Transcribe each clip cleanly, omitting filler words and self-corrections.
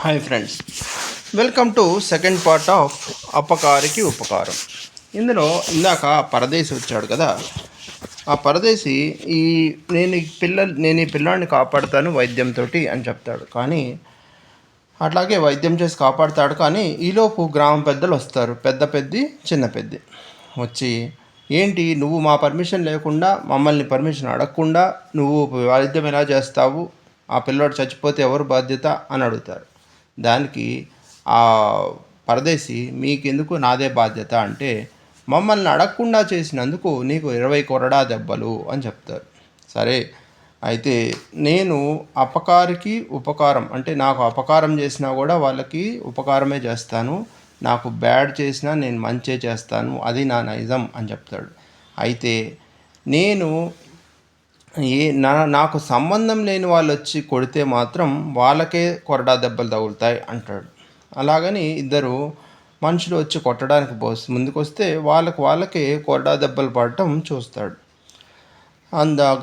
Hi friends, welcome to second part of అపకారికి ఉపకారం. ఇందులో ఇందాక పరదేశి వచ్చాడు కదా, ఆ పరదేశి నేను ఈ పిల్లాడిని కాపాడుతాను వైద్యంతో అని చెప్తాడు. కానీ అట్లాగే వైద్యం చేసి కాపాడుతాడు. కానీ ఈలోపు గ్రామ పెద్దలు వస్తారు, పెద్ది చిన్న పెద్ది వచ్చి, ఏంటి నువ్వు మా పర్మిషన్ లేకుండా, మమ్మల్ని పర్మిషన్ అడగకుండా నువ్వు వైద్యం ఎలా చేస్తావు, ఆ పిల్లోడు చచ్చిపోతే ఎవరు బాధ్యత అని అడుగుతారు. దానికి ఆ పరదేశి, మీకెందుకు, నాదే బాధ్యత అంటే, మమ్మల్ని అడగకుండా చేసినందుకు నీకు 20 కొరడా దెబ్బలు అని చెప్తారు. సరే, అయితే నేను అపకారికి ఉపకారం అంటే, నాకు అపకారం చేసినా కూడా వాళ్ళకి ఉపకారమే చేస్తాను, నాకు బ్యాడ్ చేసినా నేను మంచే చేస్తాను, అది నా నైజం అని చెప్తాడు. అయితే నేను నాకు సంబంధం లేని వాళ్ళు వచ్చి కొడితే మాత్రం వాళ్ళకే కొరడా దెబ్బలు తగులుతాయి అంటాడు. అలాగని ఇద్దరు మనుషులు వచ్చి కొట్టడానికి ముందుకొస్తే వాళ్ళకే కొరడా దెబ్బలు పడటం చూస్తాడు.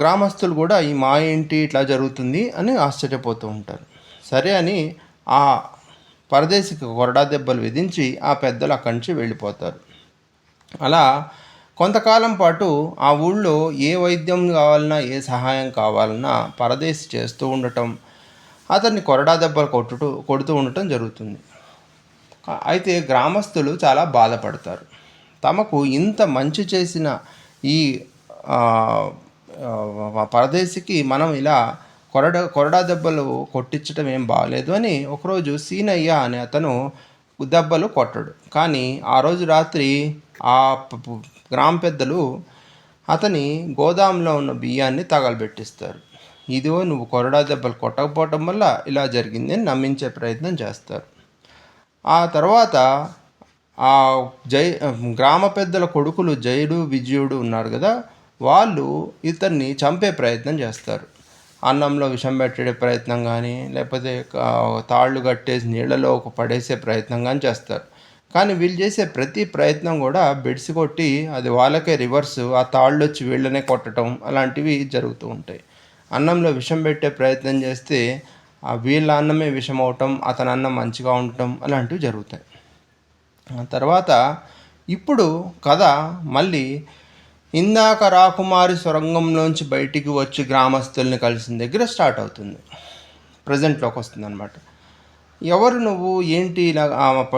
గ్రామస్తులు కూడా ఈ మా ఏంటి ఇట్లా జరుగుతుంది అని ఆశ్చర్యపోతూ ఉంటారు. సరే అని ఆ పరదేశికి కొరడా దెబ్బలు విధించి ఆ పెద్దలు అక్కడి నుంచి వెళ్ళిపోతారు. అలా కొంతకాలం పాటు ఆ ఊళ్ళో ఏ వైద్యం కావాలన్నా, ఏ సహాయం కావాలన్నా పరదేశి చేస్తూ ఉండటం, అతన్ని కొరడా దెబ్బలు కొడుతూ ఉండటం జరుగుతుంది. అయితే గ్రామస్తులు చాలా బాధపడతారు. తమకు ఇంత మంచి చేసిన ఈ పరదేశికి మనం ఇలా కొరడా దెబ్బలు కొట్టించడం ఏం బాగలేదు అని ఒకరోజు సీనయ్య అనే అతను దెబ్బలు కొట్టడు. కానీ ఆ రోజు రాత్రి ఆ గ్రామ పెద్దలు అతని గోదాంలో ఉన్న బియ్యాన్ని తగలబెట్టిస్తారు. ఇదిగో నువ్వు కొరడా దెబ్బలు కొట్టకపోవటం వల్ల ఇలా జరిగింది అని నమ్మించే ప్రయత్నం చేస్తారు. ఆ తర్వాత ఆ గ్రామ పెద్దల కొడుకులు జయుడు విజయుడు ఉన్నారు కదా, వాళ్ళు ఇతన్ని చంపే ప్రయత్నం చేస్తారు. అన్నంలో విషం పెట్టే ప్రయత్నం కానీ, లేకపోతే తాళ్ళు కట్టేసి నీళ్ళలో పడేసే ప్రయత్నం కానీ చేస్తారు. కానీ వీళ్ళు చేసే ప్రతి ప్రయత్నం కూడా బెడిసి కొట్టి అది వాళ్ళకే రివర్సు, ఆ తాళ్ళు వచ్చి వీళ్ళనే కొట్టడం అలాంటివి జరుగుతూ ఉంటాయి. అన్నంలో విషం పెట్టే ప్రయత్నం చేస్తే వీళ్ళ అన్నమే విషం అవటం, అతని అన్నం మంచిగా ఉండటం అలాంటివి జరుగుతాయి. తర్వాత ఇప్పుడు కథ మళ్ళీ ఇందాక రాకుమారి సొరంగంలోంచి బయటికి వచ్చి గ్రామస్తుల్ని కలిసిన దగ్గర స్టార్ట్ అవుతుంది, ప్రజెంట్లోకి వస్తుంది అనమాట. ఎవరు నువ్వు, ఏంటి ఇలా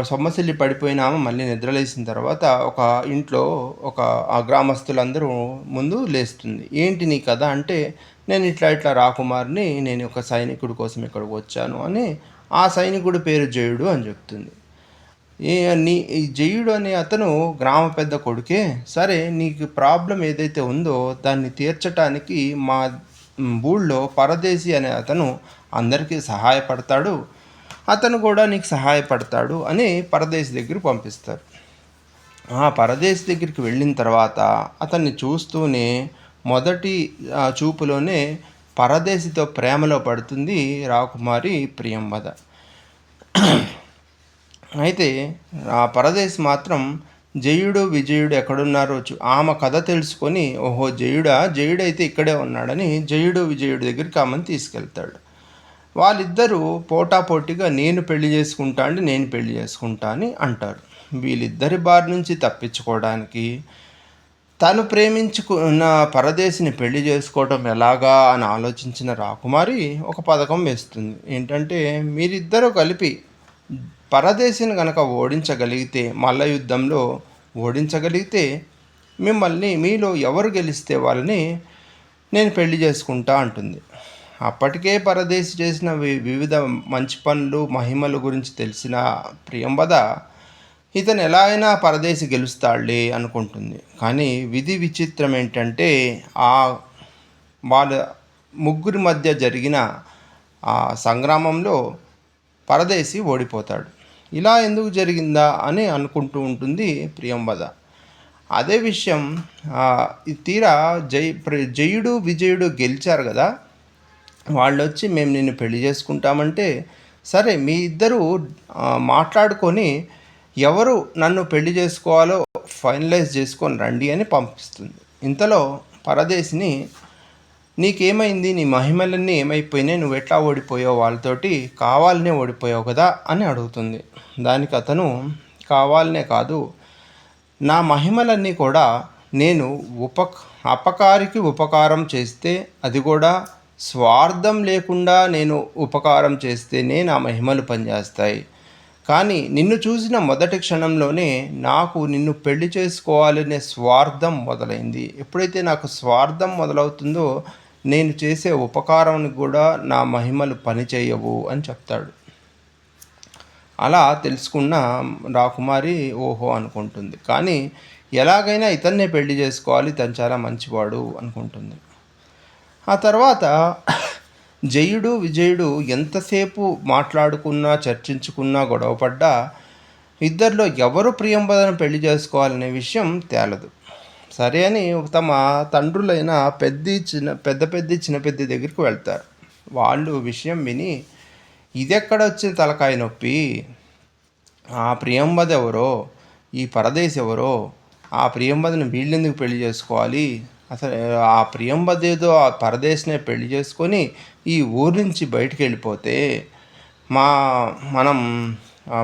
సొమ్మసిల్లి పడిపోయినామో మళ్ళీ నిద్రలేసిన తర్వాత ఒక ఇంట్లో ఆ గ్రామస్తులందరూ ముందు లేస్తుంది. ఏంటి నీ కథ అంటే, నేను ఇట్లా రాకుమారిని, నేను ఒక సైనికుడి కోసం ఇక్కడికి వచ్చాను అని. ఆ సైనికుడి పేరు జయుడు అని చెప్తుంది. ఈ జయుడు అనే అతను గ్రామ పెద్ద కొడుకే. సరే, నీకు ప్రాబ్లం ఏదైతే ఉందో దాన్ని తీర్చడానికి మా ఊళ్ళో పరదేశి అనే అతను అందరికీ సహాయపడతాడు, అతను కూడా నీకు సహాయపడతాడు అని పరదేశి దగ్గరికి పంపిస్తారు. ఆ పరదేశి దగ్గరికి వెళ్ళిన తర్వాత అతన్ని చూస్తూనే మొదటి చూపులోనే పరదేశితో ప్రేమలో పడుతుంది రాకుమారి ప్రియంవద. అయితే ఆ పరదేశి మాత్రం జయుడు విజయుడు ఎక్కడున్నారో ఆమె కథ తెలుసుకొని, ఓహో జయుడైతే ఇక్కడే ఉన్నాడని జయుడు విజయుడి దగ్గరికి ఆమెను తీసుకెళ్తాడు. వాళ్ళిద్దరూ పోటాపోటీగా నేను పెళ్లి చేసుకుంటా అని అంటారు. వీళ్ళిద్దరి బారి నుంచి తప్పించుకోవడానికి తను ప్రేమించుకున్న పరదేశిని పెళ్లి చేసుకోవటం ఎలాగా అని ఆలోచించిన రాకుమారి ఒక పథకం వేస్తుంది. ఏంటంటే, మీరిద్దరూ కలిపి పరదేశిని కనుక ఓడించగలిగితే, మల్ల యుద్ధంలో ఓడించగలిగితే, మీలో ఎవరు గెలిస్తే వాళ్ళని నేను పెళ్లి చేసుకుంటా అంటుంది. అప్పటికే పరదేశి చేసిన వివిధ మంచి పనులు, మహిమల గురించి తెలిసిన ప్రియంవద ఇతను ఎలా అయినా పరదేశి గెలుస్తాడులే అనుకుంటుంది. కానీ విధి విచిత్రం ఏంటంటే, వాళ్ళ ముగ్గురి మధ్య జరిగిన ఆ సంగ్రామంలో పరదేశి ఓడిపోతాడు. ఇలా ఎందుకు జరిగిందా అని అనుకుంటూ ఉంటుంది ప్రియంవద. అదే విషయం తీరా జయుడు విజయుడు గెలిచారు కదా, వాళ్ళు వచ్చి మేము నిన్ను పెళ్లి చేసుకుంటామంటే, సరే మీ ఇద్దరూ మాట్లాడుకొని ఎవరు నన్ను పెళ్లి చేసుకోవాలో ఫైనలైజ్ చేసుకొని రండి అని పంపిస్తుంది. ఇంతలో పరదేశిని నీకేమైంది? నీ మహిమలన్నీ ఏమైపోయినాయి? నువ్వెట్లా ఓడిపోయావు వాళ్ళతోటి? కావాలనే ఓడిపోయావు కదా అని అడుగుతుంది. దానికి అతను, కావాలనే కాదు, నా మహిమలన్నీ కూడా నేను అపకారికి ఉపకారం చేస్తే, అది కూడా స్వార్థం లేకుండా నేను ఉపకారం చేస్తేనే నా మహిమలు పనిచేస్తాయి. కానీ నిన్ను చూసిన మొదటి క్షణంలోనే నాకు నిన్ను పెళ్లి చేసుకోవాలనే స్వార్థం మొదలైంది. ఎప్పుడైతే నాకు స్వార్థం మొదలవుతుందో నేను చేసే ఉపకారానికి కూడా నా మహిమలు పనిచేయవు అని చెప్తాడు. అలా తెలుసుకున్న రాకుమారి ఓహో అనుకుంటుంది. కానీ ఎలాగైనా ఇతన్నే పెళ్లి చేసుకోవాలి, తను చాలా మంచివాడు అనుకుంటుంది. ఆ తర్వాత జయుడు విజయుడు ఎంతసేపు మాట్లాడుకున్నా, చర్చించుకున్నా, గొడవపడ్డా ఇద్దరిలో ఎవరు ప్రియంవదను పెళ్లి చేసుకోవాలనే విషయం తేలదు. సరే అని తమ తండ్రులైన చిన్నపెద్ది దగ్గరికి వెళ్తారు. వాళ్ళు విషయం విని, ఇదెక్కడ వచ్చిన తలకాయ నొప్పి, ఆ ప్రియంవద ఎవరో, ఈ పరదేశి ఎవరో, ఆ ప్రియంవదను వీళ్ళెందుకు పెళ్లి చేసుకోవాలి, అసలు ఆ ప్రియంవద ఏదో ఆ పరదేశినే పెళ్లి చేసుకొని ఈ ఊరి నుంచి బయటికి వెళ్ళిపోతే మనం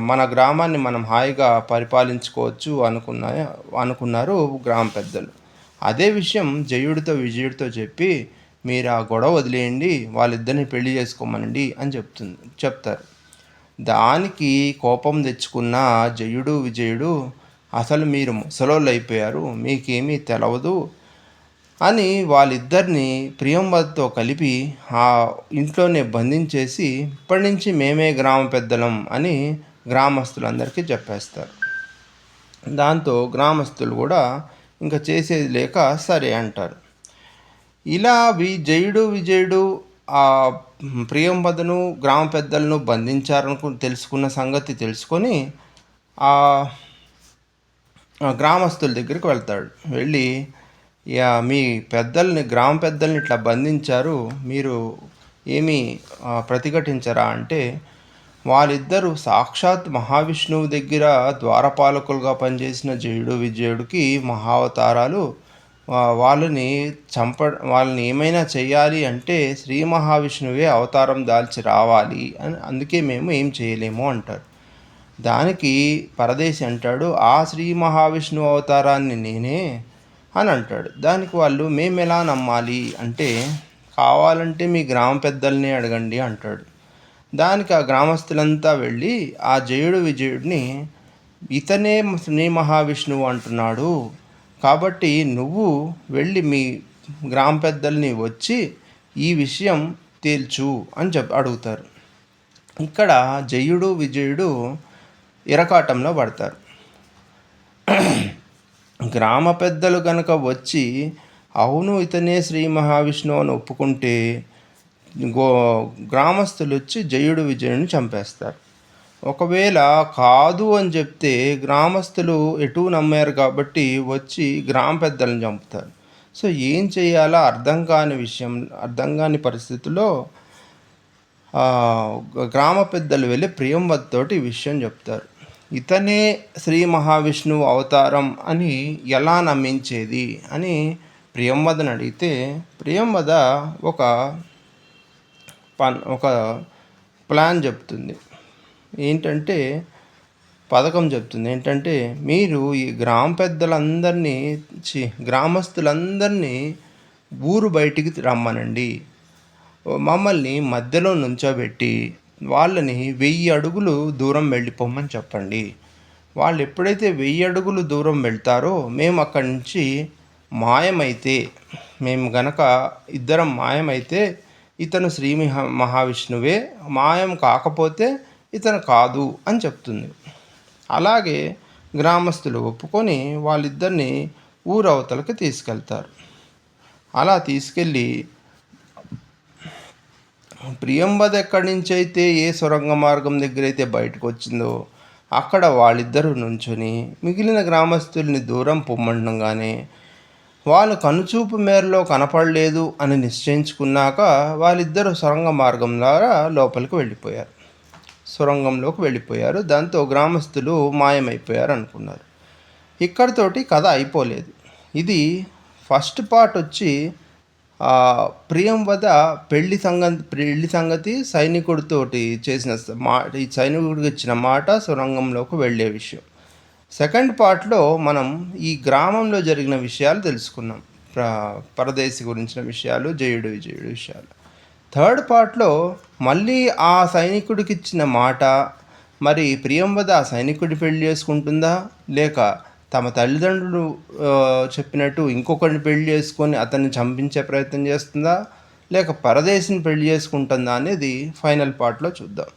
మన గ్రామాన్ని మనం హాయిగా పరిపాలించుకోవచ్చు అనుకున్నారు గ్రామ పెద్దలు. అదే విషయం జయుడితో విజయుడితో చెప్పి, మీరు ఆ గొడవ వదిలేయండి, వాళ్ళిద్దరిని పెళ్లి చేసుకోమనండి అని చెప్తారు. దానికి కోపం తెచ్చుకున్న జయుడు విజయుడు, అసలు మీరు ముసలోళ్ళు అయిపోయారు, మీకేమీ తెలవదు అని వాళ్ళిద్దరిని ప్రియంవదతో కలిపి ఆ ఇంట్లోనే బంధించేసి, ఇప్పటి నుంచి మేమే గ్రామ పెద్దలం అని గ్రామస్తులందరికీ చెప్పేస్తారు. దాంతో గ్రామస్తులు కూడా ఇంకా చేసేది లేక సరే అంటారు. ఇలా జయుడు విజయుడు ఆ ప్రియంవదను గ్రామ పెద్దలను తెలుసుకున్న సంగతి తెలుసుకొని ఆ గ్రామస్తుల దగ్గరికి వెళ్తాడు. వెళ్ళి, మీ గ్రామ పెద్దల్ని ఇట్లా బంధించారు, మీరు ఏమీ ప్రతిఘటించరా అంటే, వాళ్ళిద్దరూ సాక్షాత్ మహావిష్ణువు దగ్గర ద్వారపాలకులుగా పనిచేసిన జయుడు విజయుడికి మహావతారాలు. వాళ్ళని ఏమైనా చెయ్యాలి అంటే శ్రీ మహావిష్ణువే అవతారం దాల్చి రావాలి అని, అందుకే మేము ఏం చేయలేము అంటారు. దానికి పరదేశి అంటాడు, ఆ శ్రీ మహావిష్ణువు అవతారాన్ని నేనే అని అంటాడు. దానికి వాళ్ళు, మేము ఎలా నమ్మాలి అంటే, కావాలంటే మీ గ్రామ పెద్దల్ని అడగండి అంటాడు. దానికి ఆ గ్రామస్తులంతా వెళ్ళి ఆ జయుడు విజయుడిని, ఇతనే శ్రీ మహావిష్ణువు అంటున్నాడు కాబట్టి నువ్వు వెళ్ళి మీ గ్రామ పెద్దల్ని వచ్చి ఈ విషయం తేల్చు అని అడుగుతారు. ఇక్కడ జయుడు విజయుడు ఇరకాటంలో పడతారు. గ్రామ పెద్దలు కనుక వచ్చి అవును ఇతనే శ్రీ మహావిష్ణువు అని ఒప్పుకుంటే గ్రామస్తులు వచ్చి జయుడు విజయుడిని చంపేస్తారు. ఒకవేళ కాదు అని చెప్తే గ్రామస్తులు ఎటూ నమ్మారు కాబట్టి వచ్చి గ్రామ పెద్దలను చంపుతారు. సో ఏం చేయాలో అర్థం కాని పరిస్థితుల్లో గ్రామ పెద్దలు వెళ్ళి ప్రియంవదతోటి ఈ విషయం చెప్తారు. ఇతనే శ్రీ మహావిష్ణువు అవతారం అని ఎలా నమ్మించేది అని ప్రియంవదని అడిగితే, ప్రియంవద ఒక ప్లాన్ చెప్తుంది. పథకం చెప్తుంది. ఏంటంటే, మీరు ఈ గ్రామస్తులందరినీ ఊరు బయటికి రమ్మనండి, మమ్మల్ని మధ్యలో నుంచోబెట్టి వాళ్ళని 1000 అడుగులు దూరం వెళ్ళిపోమని చెప్పండి. వాళ్ళు ఎప్పుడైతే 1000 అడుగులు దూరం వెళ్తారో మేము అక్కడి నుంచి మాయమైతే, మేము గనక ఇద్దరం మాయమైతే ఇతను శ్రీ మహావిష్ణువే, మాయం కాకపోతే ఇతను కాదు అని చెప్తుంది. అలాగే గ్రామస్తులు ఒప్పుకొని వాళ్ళిద్దరిని ఊరవతలకి తీసుకెళ్తారు. అలా తీసుకెళ్ళి ప్రియంవద ఎక్కడి నుంచి అయితే ఏ సొరంగ మార్గం దగ్గర అయితే బయటకు వచ్చిందో అక్కడ వాళ్ళిద్దరూ నుంచొని మిగిలిన గ్రామస్తుల్ని దూరం పొమ్మండగానే వాళ్ళు కనుచూపు మేరలో కనపడలేదు అని నిశ్చయించుకున్నాక వాళ్ళిద్దరూ సొరంగ మార్గం ద్వారా సొరంగంలోకి వెళ్ళిపోయారు. దాంతో గ్రామస్తులు మాయమైపోయారు అనుకున్నారు. ఇక్కడితోటి కథ అయిపోలేదు. ఇది ఫస్ట్ పార్ట్ వచ్చి ప్రియంవద పెళ్లి సంగతి సైనికుడితోటి చేసిన ఈ సైనికుడికి ఇచ్చిన మాట సొరంగంలోకి వెళ్ళే విషయం. సెకండ్ పార్ట్‌లో మనం ఈ గ్రామంలో జరిగిన విషయాలు తెలుసుకున్నాం. ప్ర పరదేశి గురించిన విషయాలు, జయుడు, విజయుడు విషయాలు. థర్డ్ పార్ట్‌లో మళ్ళీ ఆ సైనికుడికిచ్చిన మాట, మరి ప్రియంవద ఆ సైనికుడిని పెళ్లి చేసుకుంటుందా? లేక తమ తల్లిదండ్రులు చెప్పినట్టు ఇంకొకడిని పెళ్లి చేసుకొని అతన్ని చంపించే ప్రయత్నం చేస్తుందా? లేక పరదేశిని పెళ్లి చేసుకుంటుందా అనేది ఫైనల్ పార్ట్‌లో చూద్దాం.